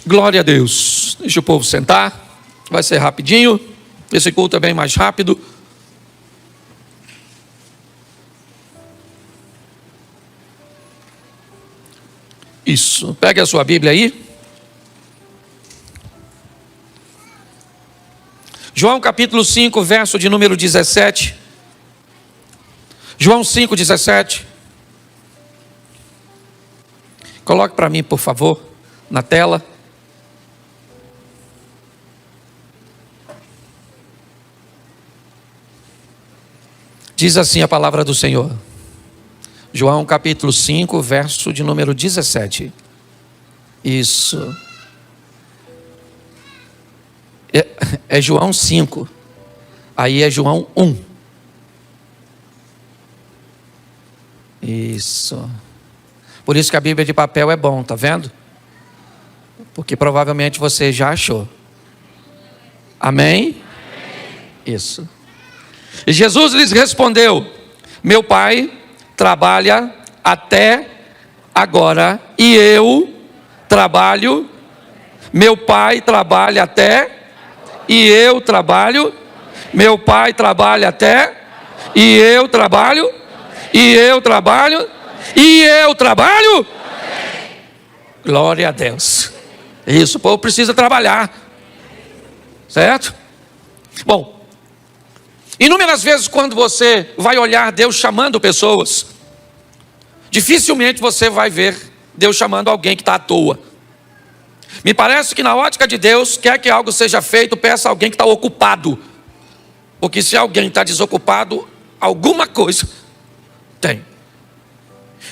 Glória a Deus. Deixa o povo sentar. Vai ser rapidinho. Esse culto é bem mais rápido. Isso. Pegue a sua Bíblia aí. João capítulo 5, verso de número 17. João 5, 17. Coloque para mim, por favor, na tela. Diz assim a palavra do Senhor. João capítulo 5, verso de número 17. Isso. É João 5. Aí é João 1. Isso. Por isso que a Bíblia de papel é bom, tá vendo? Porque provavelmente você já achou. Amém? Isso. E Jesus lhes respondeu: meu Pai trabalha até agora e eu trabalho. Meu Pai trabalha até e eu trabalho. Meu Pai trabalha até e eu trabalho. E eu trabalho. E eu trabalho. Glória a Deus. Isso, o povo precisa trabalhar. Certo? Bom, inúmeras vezes quando você vai olhar Deus chamando pessoas, dificilmente você vai ver Deus chamando alguém que está à toa. Me parece que na ótica de Deus, quer que algo seja feito, peça a alguém que está ocupado. Porque se alguém está desocupado, alguma coisa tem.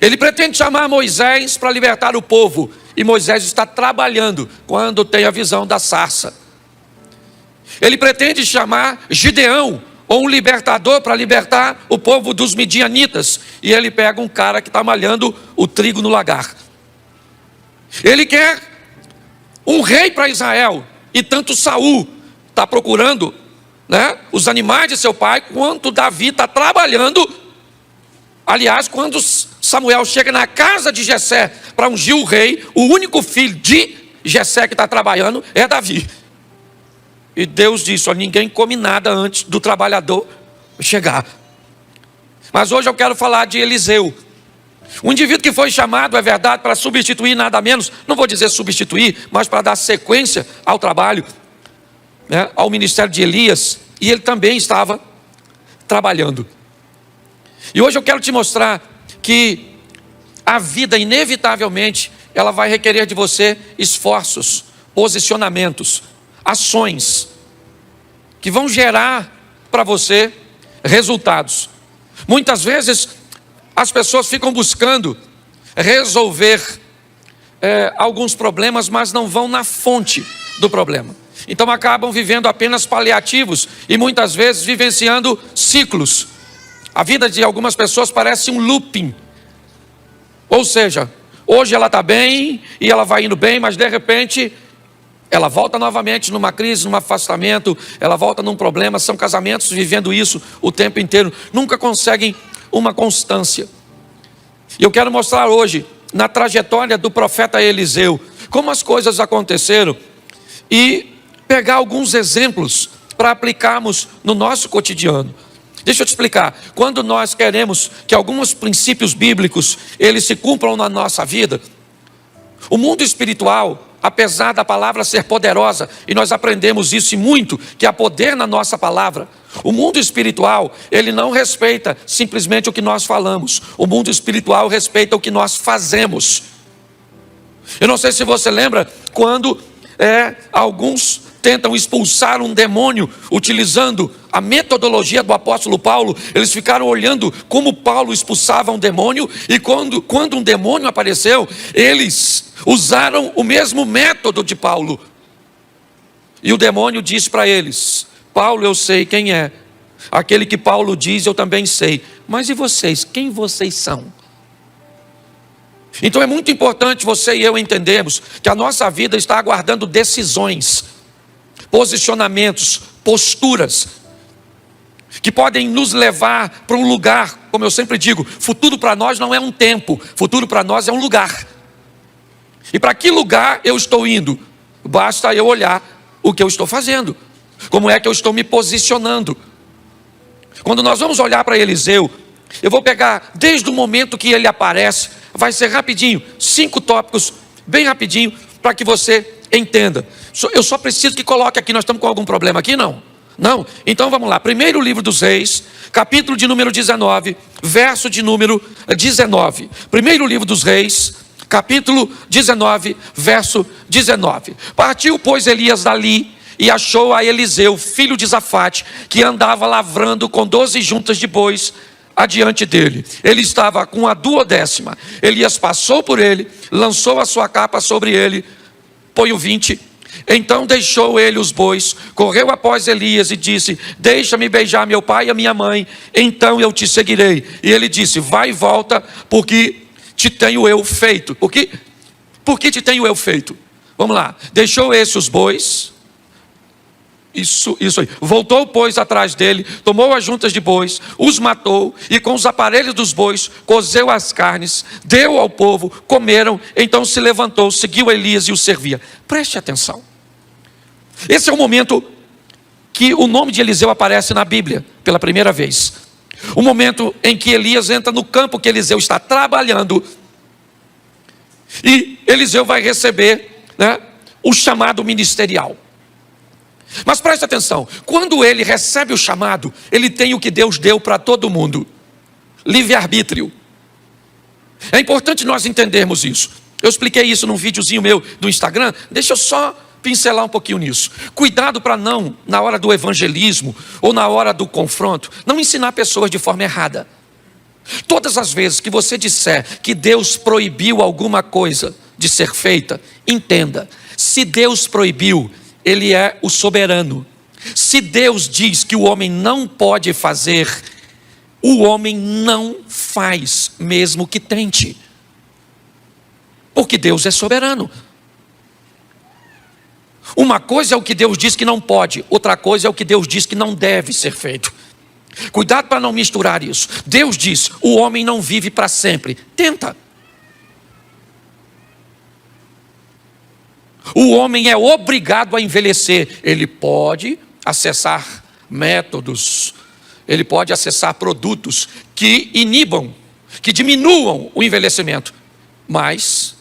Ele pretende chamar Moisés para libertar o povo. E Moisés está trabalhando quando tem a visão da sarça. Ele pretende chamar Gideão, ou um libertador, para libertar o povo dos midianitas. E ele pega um cara que está malhando o trigo no lagar. Ele quer um rei para Israel. E tanto Saul está procurando, né, os animais de seu pai, quanto Davi está trabalhando. Aliás, quando Samuel chega na casa de Jessé para ungir o rei, o único filho de Jessé que está trabalhando é Davi. E Deus disse: ó, ninguém come nada antes do trabalhador chegar. Mas hoje eu quero falar de Eliseu. Um indivíduo que foi chamado, é verdade, para substituir nada menos, não vou dizer substituir, mas para dar sequência ao trabalho, né, ao ministério de Elias. E ele também estava trabalhando. E hoje eu quero te mostrar que a vida, inevitavelmente, ela vai requerer de você esforços, posicionamentos, ações, que vão gerar para você resultados. Muitas vezes, as pessoas ficam buscando resolver alguns problemas, mas não vão na fonte do problema. Então acabam vivendo apenas paliativos e muitas vezes vivenciando ciclos. A vida de algumas pessoas parece um looping. Ou seja, hoje ela está bem e ela vai indo bem, mas de repente ela volta novamente numa crise, num afastamento, ela volta num problema. São casamentos vivendo isso o tempo inteiro, nunca conseguem uma constância. E eu quero mostrar hoje, na trajetória do profeta Eliseu, como as coisas aconteceram e pegar alguns exemplos para aplicarmos no nosso cotidiano. Deixa eu te explicar, quando nós queremos que alguns princípios bíblicos, eles se cumpram na nossa vida, o mundo espiritual, apesar da palavra ser poderosa, e nós aprendemos isso e muito, que há poder na nossa palavra, o mundo espiritual, ele não respeita simplesmente o que nós falamos, o mundo espiritual respeita o que nós fazemos. Eu não sei se você lembra, quando alguns tentam expulsar um demônio utilizando a metodologia do apóstolo Paulo, eles ficaram olhando como Paulo expulsava um demônio, e quando um demônio apareceu, eles usaram o mesmo método de Paulo. E o demônio disse para eles: Paulo, eu sei quem é. Aquele que Paulo diz, eu também sei. Mas e vocês? Quem vocês são? Então é muito importante você e eu entendermos que a nossa vida está aguardando decisões, posicionamentos, posturas, que podem nos levar para um lugar. Como eu sempre digo, futuro para nós não é um tempo, futuro para nós é um lugar. E para que lugar eu estou indo? Basta eu olhar o que eu estou fazendo, como é que eu estou me posicionando. Quando nós vamos olhar para Eliseu, eu vou pegar desde o momento que ele aparece, vai ser rapidinho, 5 tópicos, bem rapidinho, para que você entenda. Eu só preciso que coloque aqui, nós estamos com algum problema aqui? Não? Não? Então vamos lá, primeiro livro dos Reis, capítulo de número 19, verso de número 19. Primeiro livro dos Reis, capítulo 19, verso 19. Partiu, pois, Elias dali e achou a Eliseu, filho de Zafate, que andava lavrando com 12 juntas de bois adiante dele. Ele estava com a 12ª. Elias passou por ele, lançou a sua capa sobre ele. Põe o 20. Então deixou ele os bois, correu após Elias e disse: deixa-me beijar meu pai e a minha mãe, então eu te seguirei. E ele disse: vai e volta, porque te tenho eu feito. Por que te tenho eu feito? Vamos lá. Deixou os bois. Isso aí. Voltou, pois, atrás dele, tomou as juntas de bois, os matou, e com os aparelhos dos bois, cozeu as carnes, deu ao povo, comeram, então se levantou, seguiu Elias e o servia. Preste atenção. Esse é o momento que o nome de Eliseu aparece na Bíblia, pela primeira vez. O momento em que Elias entra no campo que Eliseu está trabalhando, e Eliseu vai receber, o chamado ministerial. Mas preste atenção, quando ele recebe o chamado, ele tem o que Deus deu para todo mundo: livre-arbítrio. É importante nós entendermos isso. Eu expliquei isso num videozinho meu do Instagram, deixa eu só pincelar um pouquinho nisso. Cuidado para não, na hora do evangelismo ou na hora do confronto, não ensinar pessoas de forma errada. Todas as vezes que você disser que Deus proibiu alguma coisa de ser feita, entenda, se Deus proibiu, Ele é o soberano. Se Deus diz que o homem não pode fazer, o homem não faz, mesmo que tente. Porque Deus é soberano. Uma coisa é o que Deus diz que não pode, outra coisa é o que Deus diz que não deve ser feito. Cuidado para não misturar isso. Deus diz: o homem não vive para sempre. Tenta. O homem é obrigado a envelhecer. Ele pode acessar métodos, ele pode acessar produtos que inibam, que diminuam o envelhecimento, mas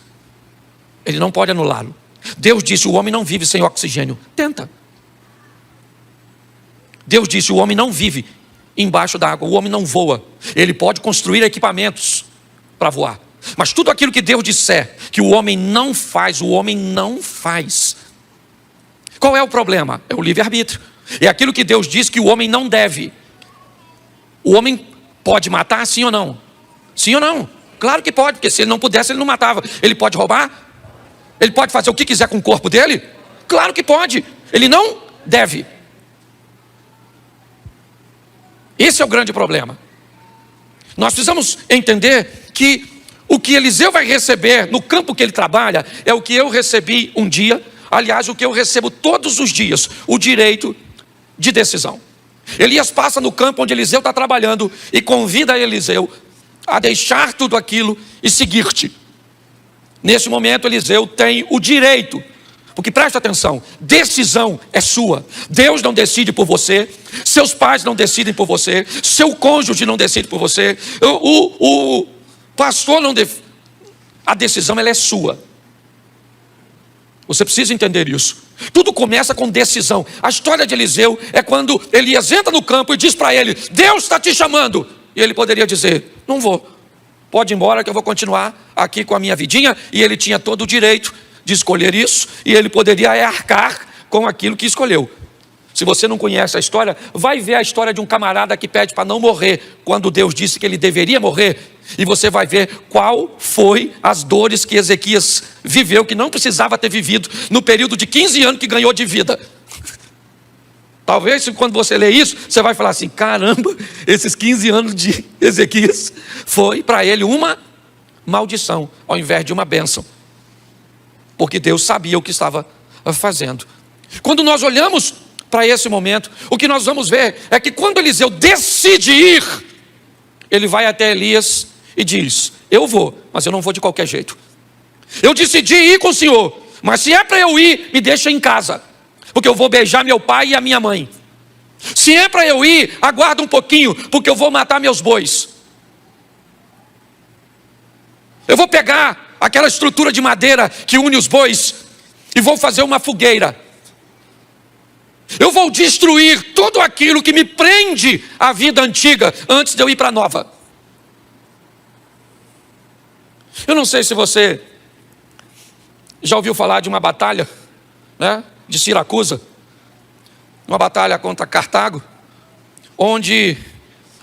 ele não pode anulá-lo. Deus disse: o homem não vive sem oxigênio. Tenta. Deus disse: o homem não vive embaixo da água, o homem não voa. Ele pode construir equipamentos para voar, mas tudo aquilo que Deus disser que o homem não faz, o homem não faz. Qual é o problema? É o livre-arbítrio. É aquilo que Deus diz que o homem não deve. O homem pode matar, sim ou não? Sim ou não? Claro que pode, porque se ele não pudesse, ele não matava. Ele pode roubar? Ele pode fazer o que quiser com o corpo dele? Claro que pode. Ele não deve. Esse é o grande problema. Nós precisamos entender que o que Eliseu vai receber no campo que ele trabalha é o que eu recebi um dia, aliás, o que eu recebo todos os dias: o direito de decisão. Elias passa no campo onde Eliseu está trabalhando e convida Eliseu a deixar tudo aquilo e seguir-te. Nesse momento, Eliseu tem o direito, porque presta atenção, decisão é sua. Deus não decide por você, seus pais não decidem por você, seu cônjuge não decide por você, o pastor não decide. A decisão, ela é sua. Você precisa entender isso. Tudo começa com decisão. A história de Eliseu é quando Elias entra no campo e diz para ele: Deus está te chamando. E ele poderia dizer: não vou, pode ir embora que eu vou continuar aqui com a minha vidinha. E ele tinha todo o direito de escolher isso, e ele poderia arcar com aquilo que escolheu. Se você não conhece a história, vai ver a história de um camarada que pede para não morrer, quando Deus disse que ele deveria morrer. E você vai ver qual foi as dores que Ezequias viveu, que não precisava ter vivido, no período de 15 anos que ganhou de vida. Talvez quando você lê isso, você vai falar assim: caramba, esses 15 anos de Ezequias foi para ele uma maldição, ao invés de uma bênção. Porque Deus sabia o que estava fazendo. Quando nós olhamos para esse momento, o que nós vamos ver é que quando Eliseu decide ir, ele vai até Elias e diz: eu vou, mas eu não vou de qualquer jeito. Eu decidi ir com o Senhor, Mas se é para eu ir, me deixa em casa, porque eu vou beijar meu pai e a minha mãe. Se é para eu ir, aguarda um pouquinho, porque eu vou matar meus bois. Eu vou pegar aquela estrutura de madeira que une os bois e vou fazer uma fogueira. Eu vou destruir tudo aquilo que me prende à vida antiga antes de eu ir para a nova. Eu não sei se você já ouviu falar de uma batalha, né, de Siracusa, uma batalha contra Cartago, onde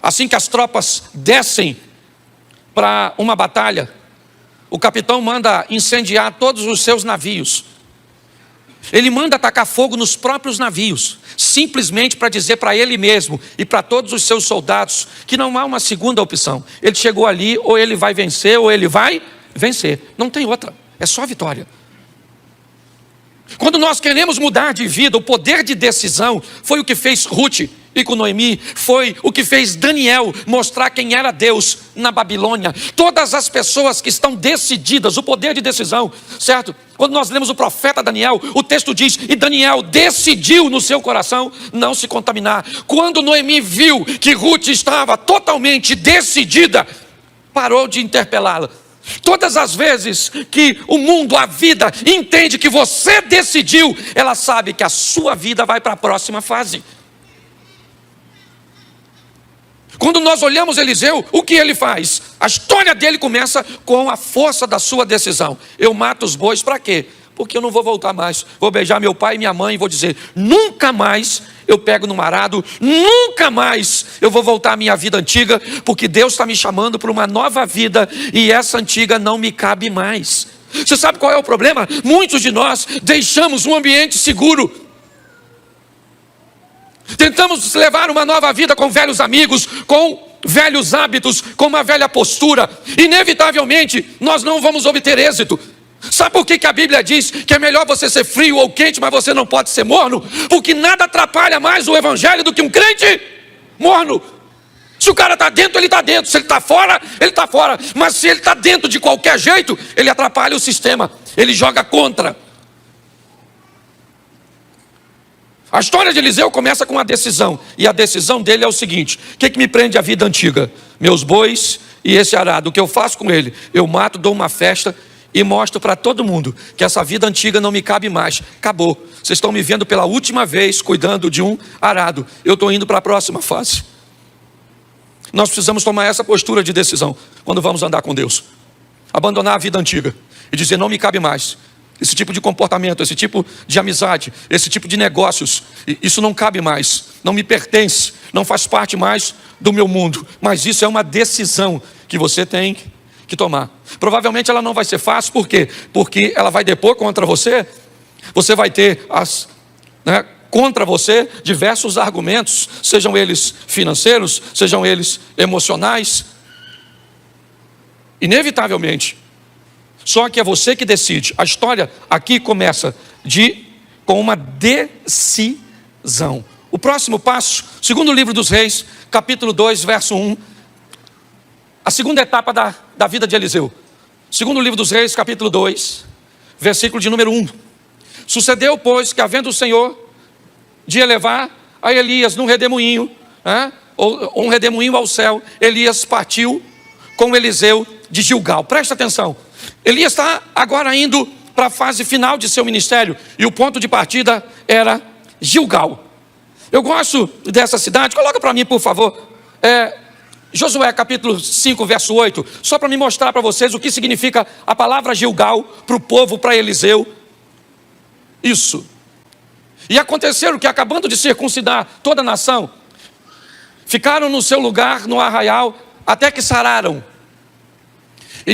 assim que as tropas descem para uma batalha, o capitão manda incendiar todos os seus navios. Ele manda atacar fogo nos próprios navios, simplesmente para dizer para ele mesmo e para todos os seus soldados que não há uma segunda opção. Ele chegou ali, ou ele vai vencer, ou ele vai vencer. Não tem outra, é só vitória. Quando nós queremos mudar de vida, o poder de decisão foi o que fez Ruth e com Noemi, foi o que fez Daniel mostrar quem era Deus na Babilônia. Todas as pessoas que estão decididas, o poder de decisão, certo? Quando nós lemos o profeta Daniel, o texto diz, e Daniel decidiu no seu coração não se contaminar. Quando Noemi viu que Ruth estava totalmente decidida, parou de interpelá-la. Todas as vezes que o mundo, a vida, entende que você decidiu, ela sabe que a sua vida vai para a próxima fase. Quando nós olhamos Eliseu, o que ele faz? A história dele começa com a força da sua decisão. Eu mato os bois para quê? Porque eu não vou voltar mais. Vou beijar meu pai e minha mãe e vou dizer, nunca mais eu pego no arado, nunca mais eu vou voltar à minha vida antiga, porque Deus está me chamando para uma nova vida e essa antiga não me cabe mais. Você sabe qual é o problema? Muitos de nós deixamos um ambiente seguro. Tentamos levar uma nova vida com velhos amigos, com velhos hábitos, com uma velha postura. Inevitavelmente, nós não vamos obter êxito. Sabe por que a Bíblia diz que é melhor você ser frio ou quente, mas você não pode ser morno? Porque nada atrapalha mais o evangelho do que um crente morno. Se o cara está dentro, ele está dentro. Se ele está fora, ele está fora. Mas se ele está dentro de qualquer jeito, ele atrapalha o sistema. Ele joga contra. A história de Eliseu começa com uma decisão. E a decisão dele é o seguinte: o que me prende à vida antiga? Meus bois e esse arado. O que eu faço com ele? Eu mato, dou uma festa e mostro para todo mundo que essa vida antiga não me cabe mais. Acabou. Vocês estão me vendo pela última vez cuidando de um arado. Eu estou indo para a próxima fase. Nós precisamos tomar essa postura de decisão quando vamos andar com Deus. Abandonar a vida antiga e dizer, não me cabe mais. Esse tipo de comportamento, esse tipo de amizade, esse tipo de negócios, isso não cabe mais, não me pertence, não faz parte mais do meu mundo. Mas isso é uma decisão que você tem que tomar. Provavelmente ela não vai ser fácil, por quê? Porque ela vai depor contra você. Você vai ter contra você diversos argumentos, sejam eles financeiros, sejam eles emocionais. Inevitavelmente. Só que é você que decide. A história aqui começa com uma decisão. O próximo passo, segundo livro dos Reis, capítulo 2, verso 1. A segunda etapa da vida de Eliseu. Segundo livro dos Reis, capítulo 2, versículo de número 1. Sucedeu, pois, que havendo o Senhor de elevar a Elias num redemoinho, ou um redemoinho ao céu, Elias partiu com Eliseu de Gilgal. Presta atenção. Elias está agora indo para a fase final de seu ministério. E o ponto de partida era Gilgal. Eu gosto dessa cidade. Coloca para mim, por favor. Josué capítulo 5, verso 8. Só para me mostrar para vocês o que significa a palavra Gilgal para o povo, para Eliseu. Isso. E aconteceram que, acabando de circuncidar toda a nação, ficaram no seu lugar no arraial até que sararam. E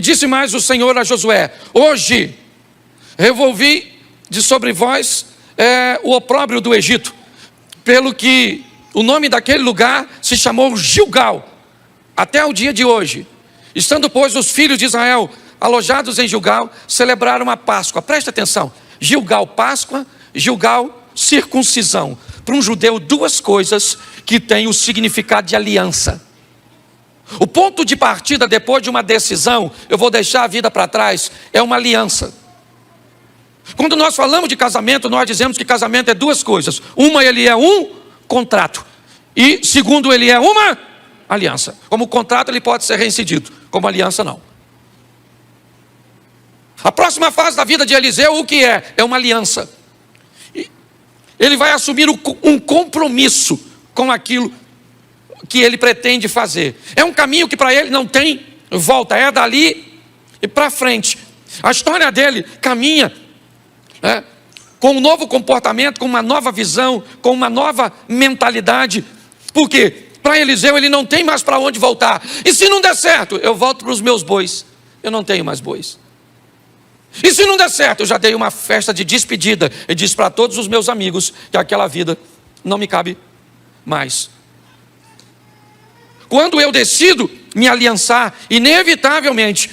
disse mais o Senhor a Josué: hoje revolvi de sobre vós o opróbrio do Egito, pelo que o nome daquele lugar se chamou Gilgal, até o dia de hoje. Estando, pois, os filhos de Israel alojados em Gilgal, celebraram a Páscoa. Presta atenção: Gilgal, Páscoa; Gilgal, circuncisão. Para um judeu, duas coisas que têm o significado de aliança. O ponto de partida depois de uma decisão, eu vou deixar a vida para trás, é uma aliança. Quando nós falamos de casamento, nós dizemos que casamento é duas coisas. Uma, ele é um contrato. E segundo, ele é uma aliança. Como contrato, ele pode ser reincidido. Como aliança, não. A próxima fase da vida de Eliseu, o que é? É uma aliança. Ele vai assumir um compromisso com aquilo que ele pretende fazer. É um caminho que para ele não tem volta. É dali e para frente. A história dele caminha com um novo comportamento, com uma nova visão, com uma nova mentalidade. Por quê? Para Eliseu ele não tem mais para onde voltar. E se não der certo, eu volto para os meus bois. Eu não tenho mais bois. E se não der certo, eu já dei uma festa de despedida e disse para todos os meus amigos que aquela vida não me cabe mais. Quando eu decido me aliançar, inevitavelmente,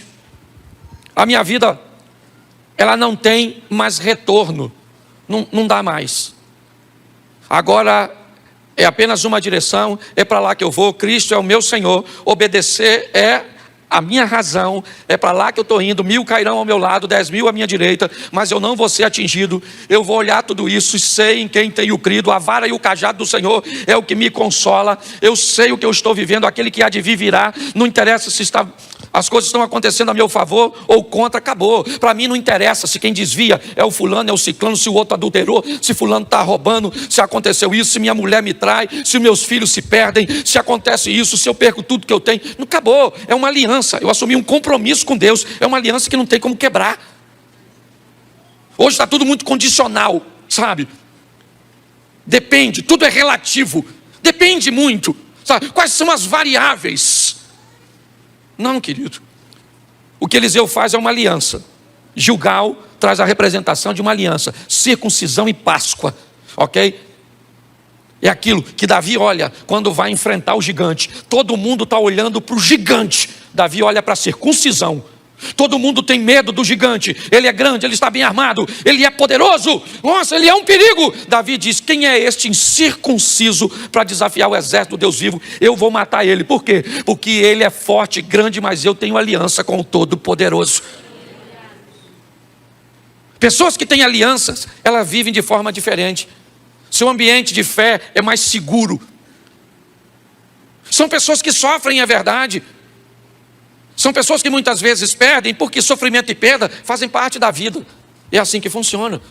a minha vida, ela não tem mais retorno, não dá mais. Agora é apenas uma direção, é para lá que eu vou, Cristo é o meu Senhor, obedecer é a minha razão, é para lá que eu estou indo, 1000 cairão ao meu lado, 10.000 à minha direita, mas eu não vou ser atingido. Eu vou olhar tudo isso e sei em quem tenho crido, a vara e o cajado do Senhor é o que me consola. Eu sei o que eu estou vivendo, aquele que há de vir virá. Não interessa se as coisas estão acontecendo a meu favor ou contra, acabou. Para mim não interessa se quem desvia é o fulano, é o ciclano, se o outro adulterou, se fulano está roubando, se aconteceu isso, se minha mulher me trai, se meus filhos se perdem, se acontece isso, se eu perco tudo que eu tenho. Não acabou, é uma aliança. Eu assumi um compromisso com Deus. É uma aliança que não tem como quebrar. Hoje está tudo muito condicional, sabe? Depende, tudo é relativo. Depende muito, sabe? Quais são as variáveis? Não, querido. O que Eliseu faz é uma aliança. Gilgal traz a representação de uma aliança. Circuncisão e Páscoa, ok? É aquilo que Davi olha quando vai enfrentar o gigante. Todo mundo está olhando para o gigante. Davi olha para a circuncisão. Todo mundo tem medo do gigante. Ele é grande, ele está bem armado, ele é poderoso. Nossa, ele é um perigo. Davi diz: quem é este incircunciso para desafiar o exército do Deus vivo? Eu vou matar ele. Por quê? Porque ele é forte, grande, mas eu tenho aliança com o Todo-Poderoso. Pessoas que têm alianças, elas vivem de forma diferente. Seu ambiente de fé é mais seguro. São pessoas que sofrem, é verdade. São pessoas que muitas vezes perdem, porque sofrimento e perda fazem parte da vida. É assim que funciona.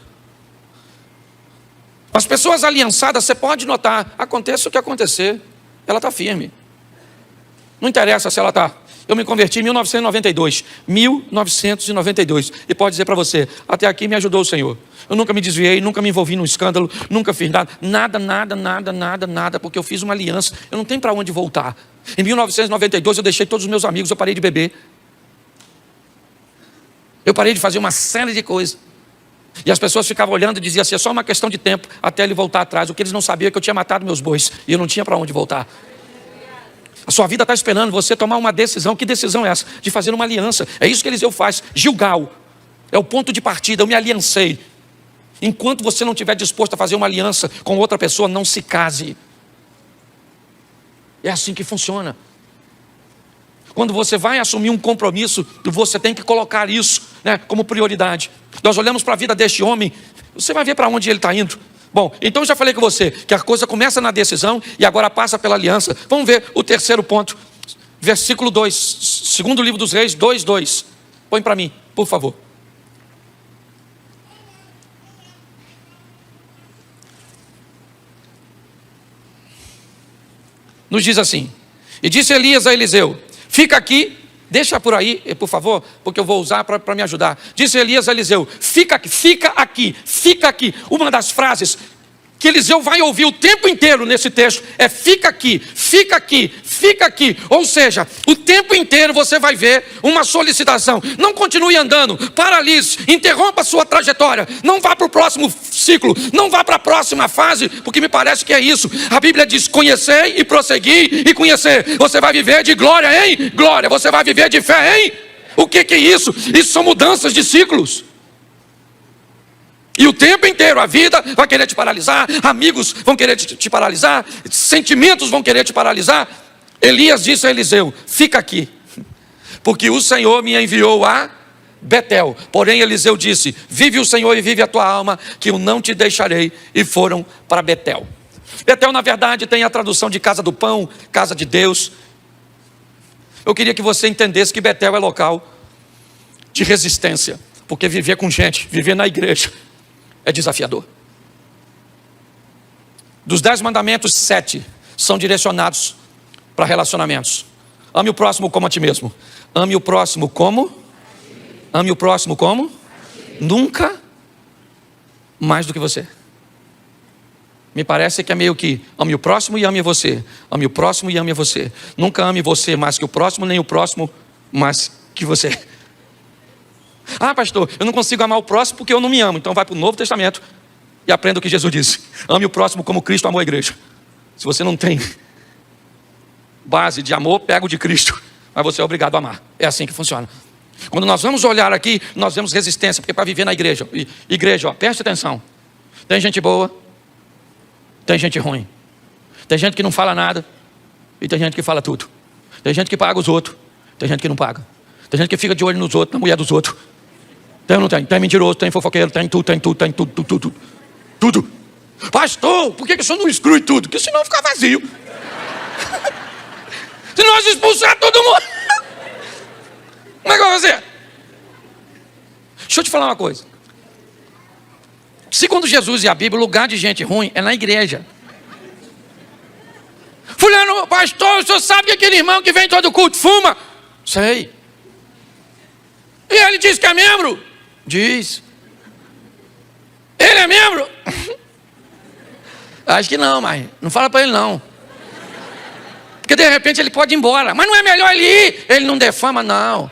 As pessoas aliançadas, você pode notar, aconteça o que acontecer, ela está firme. Não interessa se ela está... Eu me converti em 1992. 1992. E pode dizer para você, até aqui me ajudou o Senhor. Eu nunca me desviei, nunca me envolvi num escândalo, nunca fiz nada, porque eu fiz uma aliança. Eu não tenho para onde voltar. Em 1992 eu deixei todos os meus amigos, eu parei de beber. Eu parei de fazer uma série de coisas. E as pessoas ficavam olhando e diziam assim, é só uma questão de tempo até ele voltar atrás. O que eles não sabiam é que eu tinha matado meus bois e eu não tinha para onde voltar. A sua vida está esperando você tomar uma decisão. Que decisão é essa? De fazer uma aliança. É isso que Eliseu faz. Gilgal é o ponto de partida. Eu me aliancei. Enquanto você não estiver disposto a fazer uma aliança com outra pessoa, não se case. É assim que funciona. Quando você vai assumir um compromisso, você tem que colocar isso, como prioridade. Nós olhamos para a vida deste homem, você vai ver para onde ele está indo. Bom, então eu já falei com você que a coisa começa na decisão e agora passa pela aliança. Vamos ver o terceiro ponto. Versículo 2, segundo livro dos Reis, 2:2. Põe para mim, por favor. Nos diz assim: e disse Elias a Eliseu, fica aqui, deixa por aí, por favor, porque eu vou usar para me ajudar. Disse Elias a Eliseu, fica aqui, fica aqui, fica aqui. Uma das frases que Eliseu vai ouvir o tempo inteiro nesse texto é fica aqui, fica aqui, fica aqui. Ou seja, o tempo inteiro você vai ver uma solicitação. Não continue andando, paralise, interrompa a sua trajetória, não vá para o próximo ciclo, não vá para a próxima fase, porque me parece que é isso. A Bíblia diz, conhecer e prosseguir e conhecer. Você vai viver de glória em glória, você vai viver de fé em... O que é isso? Isso são mudanças de ciclos. E o tempo inteiro a vida vai querer te paralisar, amigos vão querer te paralisar, sentimentos vão querer te paralisar. Elias disse a Eliseu, fica aqui, porque o Senhor me enviou a Betel. Porém Eliseu disse: vive o Senhor e vive a tua alma, que eu não te deixarei. E foram para Betel. Betel, na verdade, tem a tradução de casa do pão, casa de Deus. Eu queria que você entendesse que Betel é local de resistência, porque viver com gente, viver na igreja, é desafiador. Dos 10 mandamentos, 7 são direcionados para relacionamentos. Ame o próximo como a ti mesmo. Ame o próximo como? Ame o próximo como? Nunca mais do que você. Me parece que é meio que ame o próximo e ame você. Ame o próximo e ame você. Nunca ame você mais que o próximo, nem o próximo mais que você. Ah, pastor, eu não consigo amar o próximo porque eu não me amo. Então vai para o Novo Testamento e aprenda o que Jesus disse. Ame o próximo como Cristo amou a igreja. Se você não tem base de amor, pega o de Cristo. Mas você é obrigado a amar. É assim que funciona. Quando nós vamos olhar aqui, nós vemos resistência. Porque para viver na igreja, igreja, ó, preste atenção. Tem gente boa, tem gente ruim. Tem gente que não fala nada e tem gente que fala tudo. Tem gente que paga os outros, tem gente que não paga. Tem gente que fica de olho nos outros, na mulher dos outros. Tem ou não tem? Tem mentiroso, tem fofoqueiro, tem tudo. Tudo. Pastor, por que o senhor não exclui tudo? Porque senão fica vazio. Se nós expulsar todo mundo, como é que vai fazer? Deixa eu te falar uma coisa. Segundo Jesus e a Bíblia, o lugar de gente ruim é na igreja. Fulano, pastor, o senhor sabe que aquele irmão que vem todo culto fuma? Sei. E ele diz que é membro? Diz. Ele é membro? Acho que não, mas não fala para ele não. Porque de repente ele pode ir embora. Mas não é melhor ele ir? Ele não defama, não.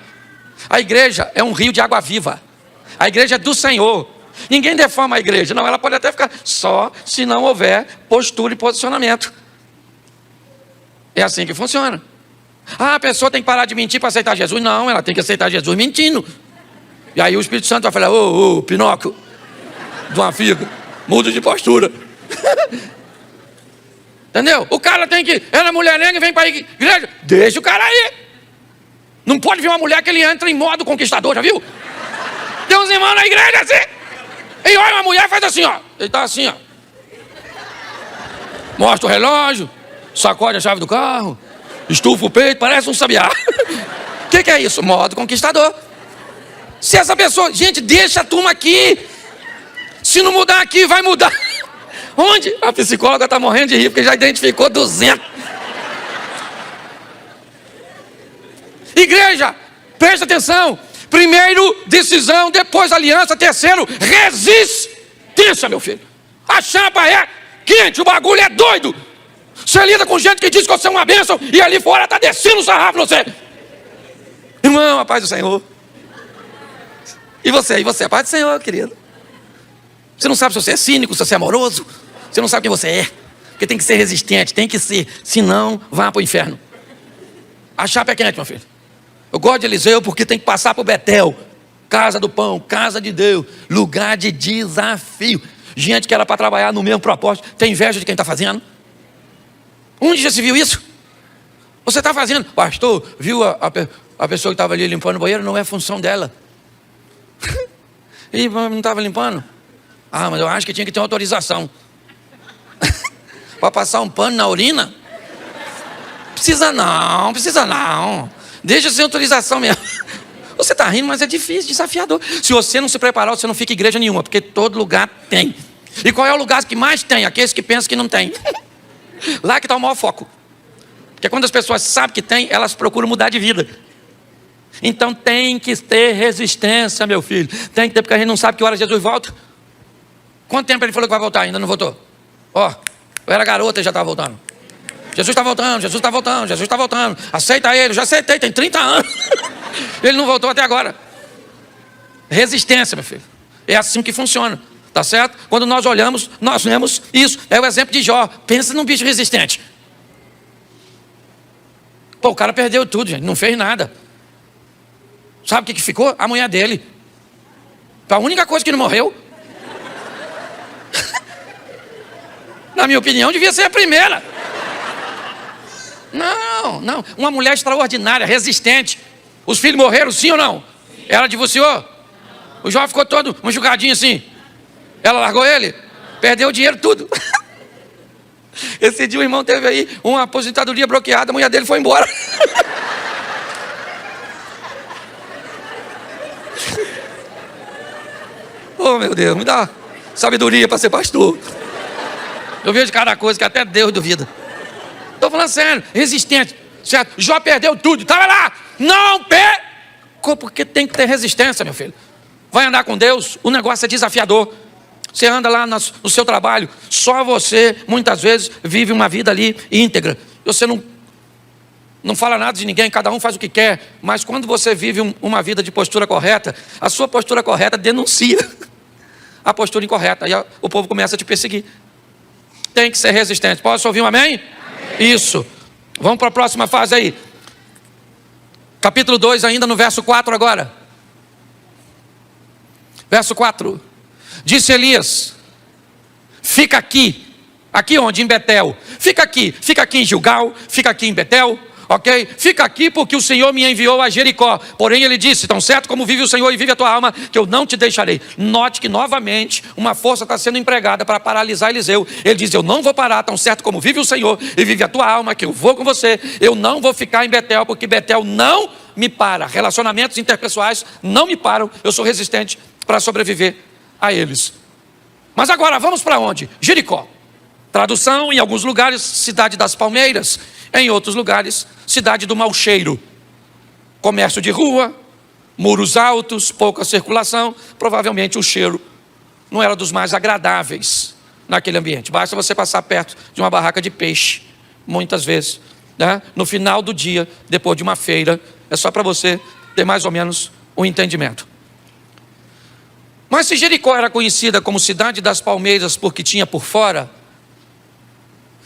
A igreja é um rio de água viva. A igreja é do Senhor. Ninguém defama a igreja. Não, ela pode até ficar só se não houver postura e posicionamento. É assim que funciona. Ah, a pessoa tem que parar de mentir para aceitar Jesus. Não, ela tem que aceitar Jesus mentindo. E aí o Espírito Santo vai falar: ô, Pinóquio, de uma figa, muda de postura. Entendeu? O cara tem que... Ela é mulherenga e vem para a igreja. Deixa o cara aí. Não pode vir uma mulher que ele entra em modo conquistador, já viu? Tem uns irmãos na igreja assim. E olha, uma mulher faz assim, ó. Ele tá assim, ó. Mostra o relógio, sacode a chave do carro, estufa o peito, parece um sabiá. O que é isso? Modo conquistador. Se essa pessoa... Gente, deixa a turma aqui. Se não mudar aqui, vai mudar. Onde? A psicóloga está morrendo de rir, porque já identificou 200. Igreja, presta atenção. Primeiro, decisão, depois aliança. Terceiro, resistência, meu filho. A chapa é quente, o bagulho é doido. Você lida com gente que diz que você é uma bênção e ali fora está descendo o sarrafo em você. Irmão, a paz do Senhor. E você? E você? A paz do Senhor, querido. Você não sabe se você é cínico, se você é amoroso. Você não sabe quem você é. Porque tem que ser resistente, tem que ser. Senão, vá para o inferno. A chapa é quente, meu filho. Eu gosto de Eliseu porque tem que passar por Betel. Casa do pão, casa de Deus. Lugar de desafio. Gente que era para trabalhar no mesmo propósito. Tem inveja de quem está fazendo? Onde já se viu isso? Você está fazendo. Pastor, viu a pessoa que estava ali limpando o banheiro? Não é função dela. E não estava limpando? Ah, mas eu acho que tinha que ter uma autorização. Para passar um pano na urina? Precisa não. Deixa sem autorização mesmo. Você está rindo, mas é difícil, desafiador. Se você não se preparar, você não fica em igreja nenhuma, porque todo lugar tem. E qual é o lugar que mais tem? Aqueles que pensam que não tem. Lá que está o maior foco. Porque quando as pessoas sabem que tem, elas procuram mudar de vida. Então tem que ter resistência, meu filho. Tem que ter, porque a gente não sabe que hora Jesus volta. Quanto tempo ele falou que vai voltar? Ainda não voltou. Ó, eu era garota e já estava voltando. Jesus está voltando, Jesus está voltando, Jesus está voltando. Aceita ele, já aceitei, tem 30 anos. Ele não voltou até agora. Resistência, meu filho. É assim que funciona, tá certo? Quando nós olhamos, nós vemos isso. É o exemplo de Jó. Pensa num bicho resistente. Pô, o cara perdeu tudo, gente, não fez nada. Sabe o que ficou? A mulher dele. A única coisa que não morreu. Na minha opinião, devia ser a primeira. Não. Uma mulher extraordinária, resistente. Os filhos morreram, sim ou não? Sim. Ela divorciou? O Jó ficou todo machucadinho assim. Ela largou ele? Perdeu o dinheiro tudo. Esse dia o irmão teve aí uma aposentadoria bloqueada, a mulher dele foi embora. Oh, meu Deus, me dá sabedoria para ser pastor. Eu vejo cada coisa que até Deus duvida. Estou falando sério, resistente, certo? Jó perdeu tudo, estava lá, não pecou, porque tem que ter resistência, meu filho. Vai andar com Deus, o negócio é desafiador. Você anda lá no seu trabalho, só você, muitas vezes, vive uma vida ali íntegra. Você não fala nada de ninguém, cada um faz o que quer. Mas quando você vive uma vida de postura correta, a sua postura correta denuncia a postura incorreta. Aí o povo começa a te perseguir. Tem que ser resistente. Posso ouvir um amém? Amém. Isso. Vamos para a próxima fase aí. Capítulo 2, ainda no verso 4 agora. Verso 4. Disse Elias: fica aqui. Aqui onde? Em Betel. Fica aqui em Gilgal, fica aqui em Betel, ok? Fica aqui porque o Senhor me enviou a Jericó. Porém ele disse: tão certo como vive o Senhor e vive a tua alma, que eu não te deixarei. Note que novamente uma força está sendo empregada para paralisar Eliseu. Ele diz: eu não vou parar, tão certo como vive o Senhor e vive a tua alma, que eu vou com você. Eu não vou ficar em Betel, porque Betel não me para. Relacionamentos interpessoais não me param. Eu sou resistente para sobreviver a eles. Mas agora vamos para onde? Jericó. Tradução: em alguns lugares, cidade das palmeiras. Em outros lugares, cidade do mau cheiro. Comércio de rua, muros altos, pouca circulação. Provavelmente o cheiro não era dos mais agradáveis naquele ambiente. Basta você passar perto de uma barraca de peixe, muitas vezes, né? No final do dia, depois de uma feira. É só para você ter mais ou menos um entendimento. Mas se Jericó era conhecida como cidade das palmeiras porque tinha por fora,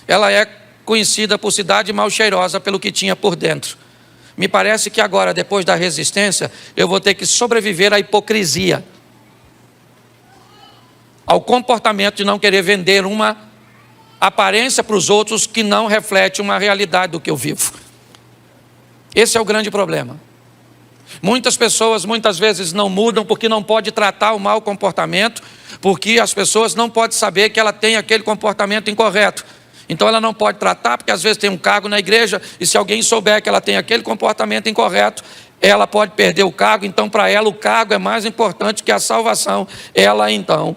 ela é conhecida por cidade mal cheirosa pelo que tinha por dentro. Me parece que agora, depois da resistência, eu vou ter que sobreviver à hipocrisia, ao comportamento de não querer vender uma aparência para os outros que não reflete uma realidade do que eu vivo. Esse é o grande problema. Muitas pessoas muitas vezes não mudam porque não pode tratar o mau comportamento, porque as pessoas não podem saber que ela tem aquele comportamento incorreto. Então ela não pode tratar, porque às vezes tem um cargo na igreja, e se alguém souber que ela tem aquele comportamento incorreto, ela pode perder o cargo. Então para ela o cargo é mais importante que a salvação. Ela então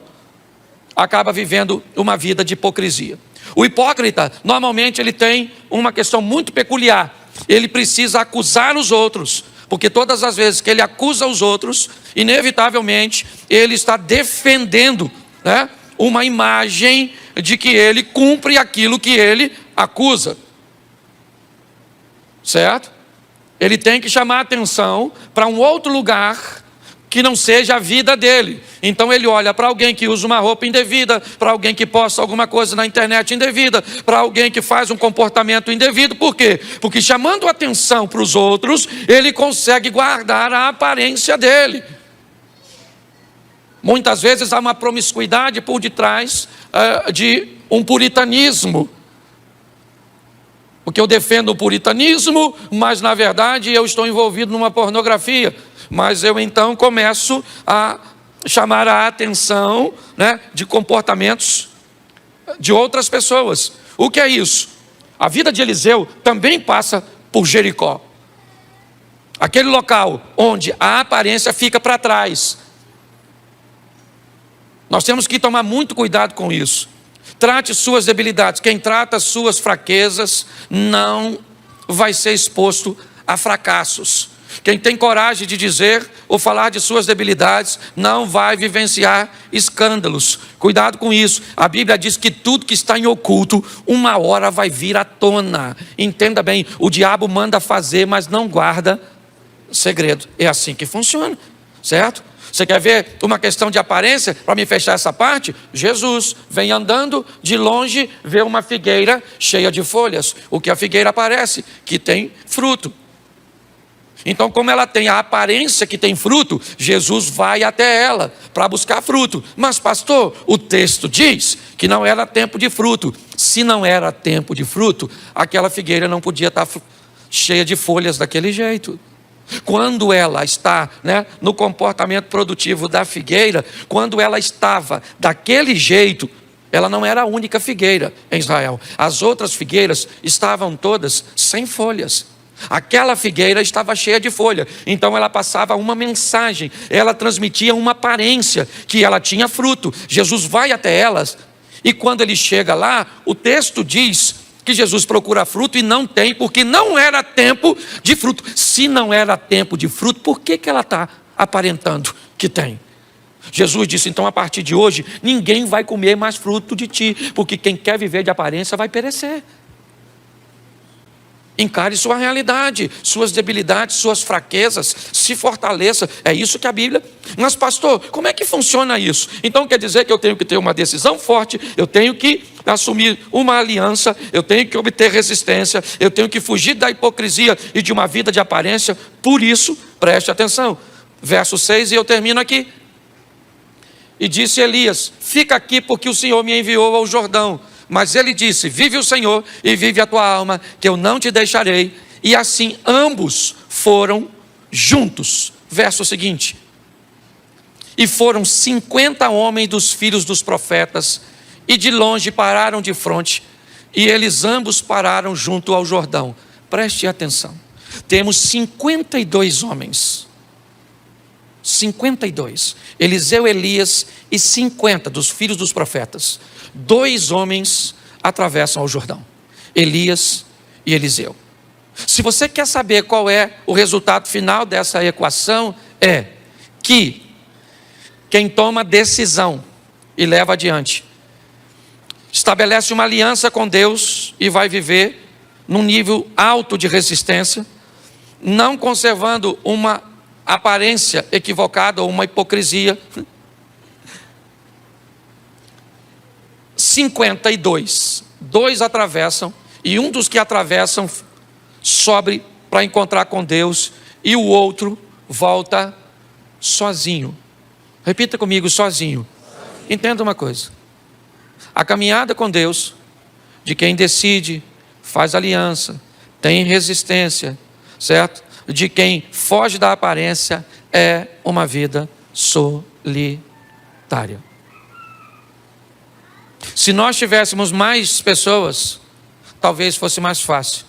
acaba vivendo uma vida de hipocrisia. O hipócrita, normalmente ele tem uma questão muito peculiar. Ele precisa acusar os outros, porque todas as vezes que ele acusa os outros, inevitavelmente ele está defendendo, né, uma imagem de que ele cumpre aquilo que ele acusa. Certo? Ele tem que chamar a atenção para um outro lugar que não seja a vida dele. Então ele olha para alguém que usa uma roupa indevida, para alguém que posta alguma coisa na internet indevida, para alguém que faz um comportamento indevido. Por quê? Porque chamando atenção para os outros, ele consegue guardar a aparência dele. Muitas vezes há uma promiscuidade por detrás de um puritanismo. Porque eu defendo o puritanismo, mas na verdade eu estou envolvido numa pornografia. Mas eu então começo a chamar a atenção, né, de comportamentos de outras pessoas. O que é isso? A vida de Eliseu também passa por Jericó. Aquele local onde a aparência fica para trás. Nós temos que tomar muito cuidado com isso. Trate suas debilidades. Quem trata suas fraquezas não vai ser exposto a fracassos. Quem tem coragem de dizer ou falar de suas debilidades não vai vivenciar escândalos. Cuidado com isso. A Bíblia diz que tudo que está em oculto, uma hora vai vir à tona. Entenda bem, o diabo manda fazer, mas não guarda segredo. É assim que funciona, certo? Você quer ver uma questão de aparência? Para me fechar essa parte, Jesus vem andando de longe, vê uma figueira cheia de folhas. O que a figueira parece? Que tem fruto. Então, como ela tem a aparência que tem fruto, Jesus vai até ela para buscar fruto. Mas pastor, o texto diz que não era tempo de fruto. Se não era tempo de fruto, aquela figueira não podia estar cheia de folhas daquele jeito. Quando ela está, no comportamento produtivo da figueira, quando ela estava daquele jeito, ela não era a única figueira em Israel. As outras figueiras estavam todas sem folhas. Aquela figueira estava cheia de folha. Então ela passava uma mensagem, ela transmitia uma aparência que ela tinha fruto. Jesus vai até elas e quando ele chega lá, o texto diz que Jesus procura fruto e não tem, porque não era tempo de fruto. Se não era tempo de fruto, por que ela está aparentando que tem? Jesus disse, então a partir de hoje, ninguém vai comer mais fruto de ti, porque quem quer viver de aparência vai perecer. Encare sua realidade, suas debilidades, suas fraquezas, se fortaleça. É isso que a Bíblia... Mas pastor, como é que funciona isso? Então quer dizer que eu tenho que ter uma decisão forte, eu tenho que assumir uma aliança, eu tenho que obter resistência, eu tenho que fugir da hipocrisia e de uma vida de aparência. Por isso, preste atenção. Verso 6, e eu termino aqui. E disse Elias, fica aqui porque o Senhor me enviou ao Jordão. Mas ele disse, vive o Senhor e vive a tua alma, que eu não te deixarei. E assim ambos foram juntos. Verso seguinte. E foram 50 homens dos filhos dos profetas, e de longe pararam de fronte, e eles ambos pararam junto ao Jordão. Preste atenção. Temos 52 homens. 52. Eliseu, Elias e 50 dos filhos dos profetas. 2 homens atravessam o Jordão, Elias e Eliseu. Se você quer saber qual é o resultado final dessa equação, é que quem toma decisão e leva adiante, estabelece uma aliança com Deus e vai viver num nível alto de resistência, não conservando uma aparência equivocada ou uma hipocrisia. 52, 2 atravessam, e um dos que atravessam sobe para encontrar com Deus, e o outro volta sozinho. Repita comigo, sozinho. Entenda uma coisa, a caminhada com Deus, de quem decide, faz aliança, tem resistência, certo? De quem foge da aparência, é uma vida solitária. Se nós tivéssemos mais pessoas, talvez fosse mais fácil,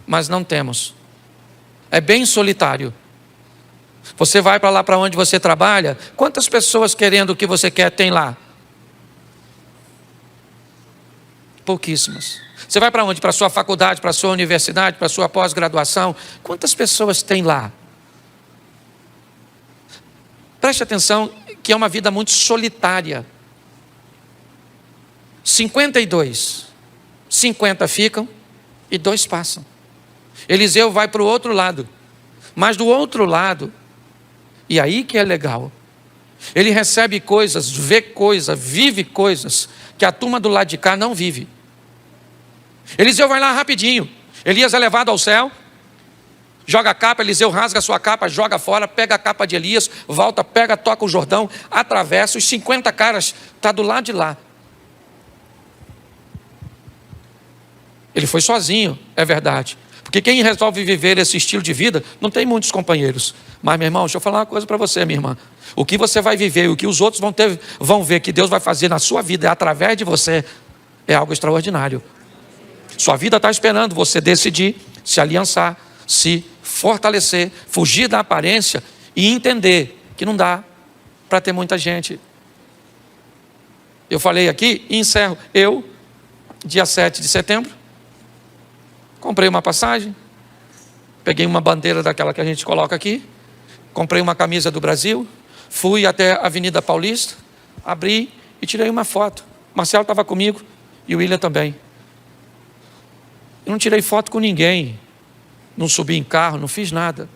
mas não temos. É bem solitário. Você vai para lá para onde você trabalha, quantas pessoas querendo o que você quer tem lá? Pouquíssimas. Você vai para onde? Para a sua faculdade, para a sua universidade, para a sua pós-graduação, quantas pessoas tem lá? Preste atenção que é uma vida muito solitária. 52, 50 ficam e 2 passam. Eliseu vai para o outro lado, mas do outro lado, e aí que é legal, ele recebe coisas, vê coisas, vive coisas que a turma do lado de cá não vive. Eliseu vai lá rapidinho, Elias é levado ao céu, joga a capa, Eliseu rasga a sua capa, joga fora, pega a capa de Elias, volta, pega, toca o Jordão, atravessa, os 50 caras estão do lado de lá. Ele foi sozinho, é verdade. Porque quem resolve viver esse estilo de vida, não tem muitos companheiros. Mas, meu irmão, deixa eu falar uma coisa para você, minha irmã. O que você vai viver, o que os outros vão ver que Deus vai fazer na sua vida, através de você, é algo extraordinário. Sua vida está esperando você decidir, se aliançar, se fortalecer, fugir da aparência e entender que não dá para ter muita gente. Eu falei aqui e encerro. Eu, dia 7 de setembro, comprei uma passagem, peguei uma bandeira daquela que a gente coloca aqui, comprei uma camisa do Brasil, fui até a Avenida Paulista, abri e tirei uma foto. Marcelo estava comigo e o William também. Eu não tirei foto com ninguém, não subi em carro, não fiz nada.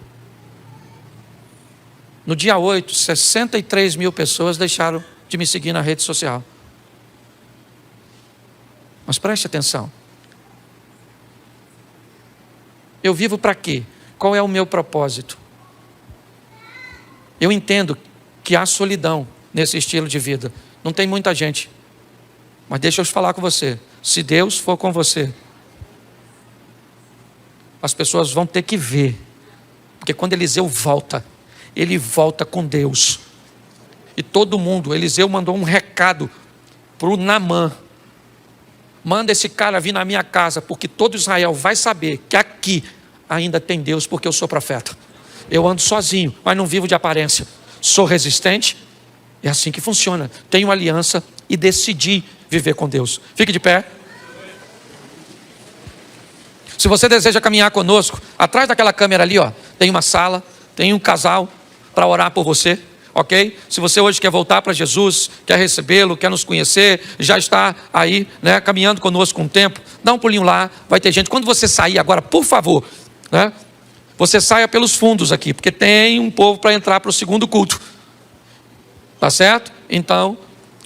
No dia 8, 63 mil pessoas deixaram de me seguir na rede social. Mas preste atenção. Eu vivo para quê? Qual é o meu propósito? Eu entendo que há solidão nesse estilo de vida. Não tem muita gente. Mas deixa eu falar com você. Se Deus for com você, as pessoas vão ter que ver. porque quando Eliseu volta, ele volta com Deus. E todo mundo, Eliseu mandou um recado para o Naamã: manda esse cara vir na minha casa, porque todo Israel vai saber que aqui ainda tem Deus, porque eu sou profeta. Eu ando sozinho, mas não vivo de aparência. Sou resistente, é assim que funciona. Tenho aliança e decidi viver com Deus. Fique de pé. Se você deseja caminhar conosco, atrás daquela câmera ali, ó, tem uma sala, tem um casal para orar por você, ok? Se você hoje quer voltar para Jesus, quer recebê-lo, quer nos conhecer, já está aí, né, caminhando conosco um tempo, dá um pulinho lá, vai ter gente. Quando você sair agora, por favor, né, você saia pelos fundos aqui, porque tem um povo para entrar para o segundo culto, tá certo? Então,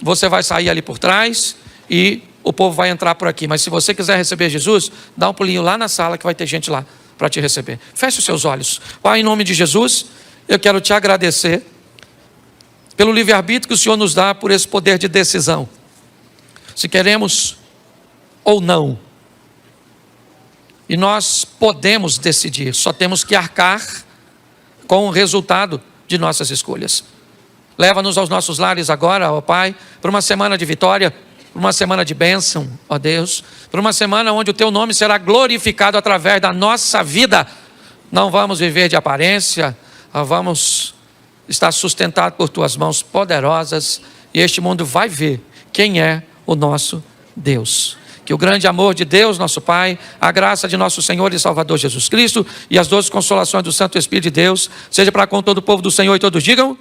você vai sair ali por trás e o povo vai entrar por aqui. Mas se você quiser receber Jesus, dá um pulinho lá na sala que vai ter gente lá para te receber. Feche os seus olhos. Pai, em nome de Jesus, eu quero te agradecer pelo livre-arbítrio que o Senhor nos dá, por esse poder de decisão, se queremos ou não. E nós podemos decidir, só temos que arcar com o resultado de nossas escolhas. Leva-nos aos nossos lares agora, ó Pai, para uma semana de vitória, para uma semana de bênção, ó Deus, para uma semana onde o Teu nome será glorificado através da nossa vida. Não vamos viver de aparência, vamos estar sustentados por Tuas mãos poderosas, e este mundo vai ver quem é o nosso Deus. Que o grande amor de Deus, nosso Pai, a graça de nosso Senhor e Salvador Jesus Cristo e as doces consolações do Santo Espírito de Deus seja para com todo o povo do Senhor, e todos digam...